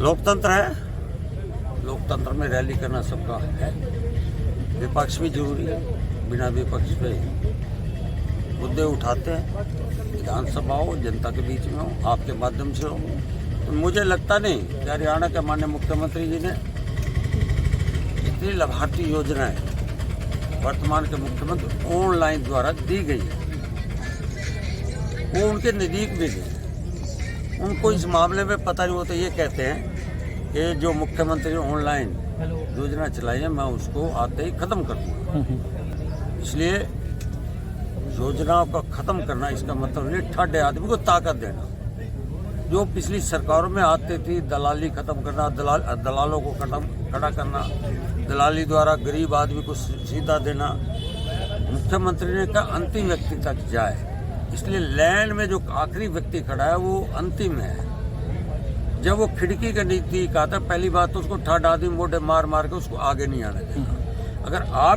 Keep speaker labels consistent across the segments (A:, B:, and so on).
A: लोकतंत्र है, लोकतंत्र में रैली करना सबका है। विपक्ष भी जरूरी है, बिना विपक्ष पे मुद्दे उठाते हैं, विधानसभा हो, जनता के बीच में हो, आपके माध्यम से हो। तो मुझे लगता नहीं कि हरियाणा के माननीय मुख्यमंत्री जी ने जितनी लाभार्थी योजनाएं वर्तमान के मुख्यमंत्री ऑनलाइन द्वारा दी गई है, वो उनके नज़दीक भी गए। उनको इस मामले में पता नहीं होता। ये कहते हैं कि जो मुख्यमंत्री ऑनलाइन योजना चलाई है, मैं उसको आते ही खत्म कर दूंगा। इसलिए योजनाओं का खत्म करना इसका मतलब नहीं ठाडे आदमी को ताकत देना। जो पिछली सरकारों में आते थी, दलाली खत्म करना, दलालों को खड़ा करना, दलाली द्वारा गरीब आदमी को सीधा देना। मुख्यमंत्री ने कहा अंतिम व्यक्ति तक जाए, इसलिए लैंड में जो आखिरी व्यक्ति खड़ा है वो अंतिम है। जब वो खिड़की का नजदीक आता, पहली बात तो उसको ठाड आदमी मोटे मार मार के उसको आगे नहीं आने देगा। अगर आ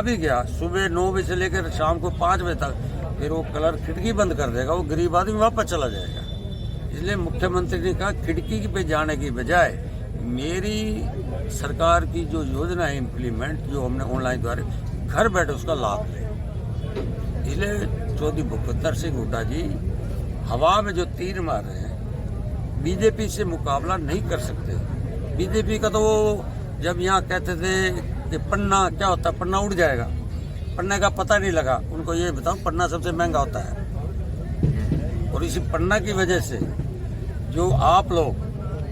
A: भी गया सुबह 9 बजे से लेकर शाम को 5 बजे तक, फिर वो कलर खिड़की बंद कर देगा, वो गरीब आदमी वापस चला जाएगा। इसलिए मुख्यमंत्री ने कहा खिड़की पे जाने की बजाय मेरी सरकार की जो योजना है इम्प्लीमेंट, जो हमने ऑनलाइन द्वारा घर बैठे उसका लाभ लें। इसलिए चौधरी भूपेंद्र सिंह हुड्डा जी हवा में जो तीर मार रहे हैं, बीजेपी से मुकाबला नहीं कर सकते। बीजेपी का तो वो जब यहाँ कहते थे कि पन्ना क्या होता है, पन्ना उड़ जाएगा, पन्ने का पता नहीं लगा। उनको ये बताओ पन्ना सबसे महंगा होता है। और इसी पन्ना की वजह से जो आप लोग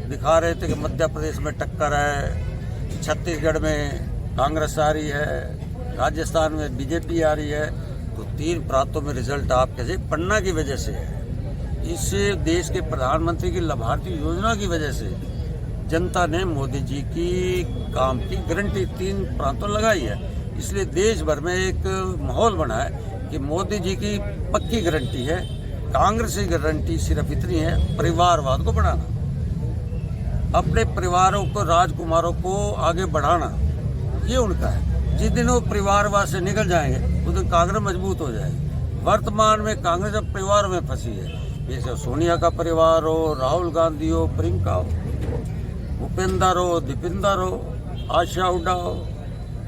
A: दिखा रहे थे कि मध्य प्रदेश में टक्कर है, छत्तीसगढ़ में कांग्रेस आ रही है, राजस्थान में बीजेपी आ रही है, तो 3 प्रांतों में रिजल्ट आप कैसे पन्ना की वजह से है। इस देश के प्रधानमंत्री की लाभार्थी योजना की वजह से जनता ने मोदी जी की काम की गारंटी 3 प्रांतों लगाई है। इसलिए देश भर में एक माहौल बना है कि मोदी जी की पक्की गारंटी है। कांग्रेस की गारंटी सिर्फ इतनी है परिवारवाद को बढ़ाना, अपने परिवारों को, राजकुमारों को आगे बढ़ाना, ये उनका है। जिस दिन वो परिवारवाद से निकल जाएंगे उस दिन कांग्रेस मजबूत हो जाएगी। वर्तमान में कांग्रेस अब परिवार में फंसी है, जैसे सोनिया का परिवार हो, राहुल गांधी हो, प्रियंका हो, भूपेंद्र हो, दीपिंदर हो, आशा हुड्डा हो,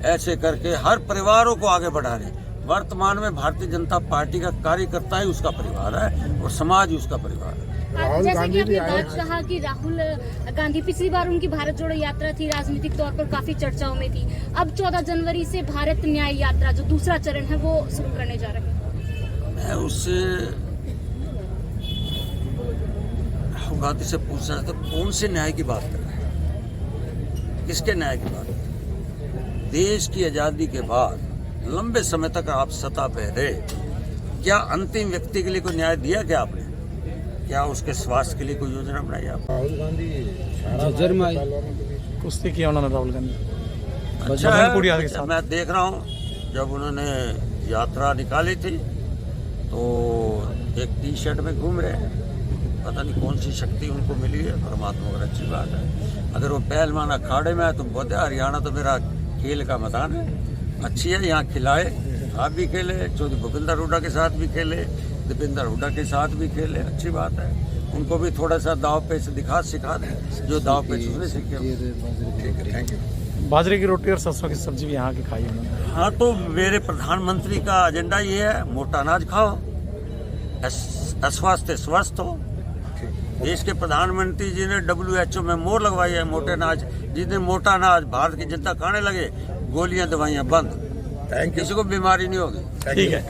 A: ऐसे करके हर परिवारों को आगे बढ़ा रहे। वर्तमान में भारतीय जनता पार्टी का कार्यकर्ता ही उसका परिवार है और समाज ही उसका परिवार है।
B: जैसे कि आपने बात कहा कि राहुल गांधी, पिछली बार उनकी भारत जोड़ो यात्रा थी, राजनीतिक तौर पर काफी चर्चाओं में थी। अब 14 जनवरी से भारत न्याय यात्रा जो दूसरा चरण है वो शुरू करने जा रहे हैं।
A: मैं उससे राहुल गांधी से पूछ रहा था कौन से न्याय की बात कर रहे हैं, किसके न्याय की बात कर रहे हैं? देश की आजादी के बाद लंबे समय तक आप सत्ता पे रहे, क्या अंतिम व्यक्ति के लिए कोई न्याय दिया क्या आपने? क्या उसके स्वास्थ्य के लिए कोई योजना बनाई आप?
C: राहुल गांधी
D: कुश्ती किया उन्होंने, राहुल गांधी
A: अच्छा है। मैं देख रहा हूँ जब उन्होंने यात्रा निकाली थी तो एक टी-शर्ट में घूम रहे हैं, पता नहीं कौन सी शक्ति उनको मिली है, परमात्मा की अच्छी बात है। अगर वो पहलवान अखाड़े में है तो बहुत है। हरियाणा तो मेरा खेल का मैदान है, अच्छी है, यहाँ खिलाए, आप भी खेले, चौधरी भूपेंद्र हुड्डा के साथ भी खेले, दीपिंदर हुड्डा के साथ भी खेले, अच्छी बात है। उनको भी थोड़ा सा दाव पेच सिखा दें जो दाव पेच उसने सीखे।
C: Thank you.
D: बाजरे की रोटी और सरसों की सब्जी भी यहाँ की खाई उन्होंने।
A: हाँ, तो मेरे प्रधानमंत्री का एजेंडा ये है, मोटा अनाज खाओ, स्वास्थ्य स्वस्थ हो। देश के प्रधानमंत्री जी ने WHO में मोहर लगवाई है मोटे अनाज। जिस दिन मोटा अनाज भारत की जनता खाने लगे, गोलियां दवाइयां बंद, किसी को बीमारी नहीं होगी।
D: ठीक है।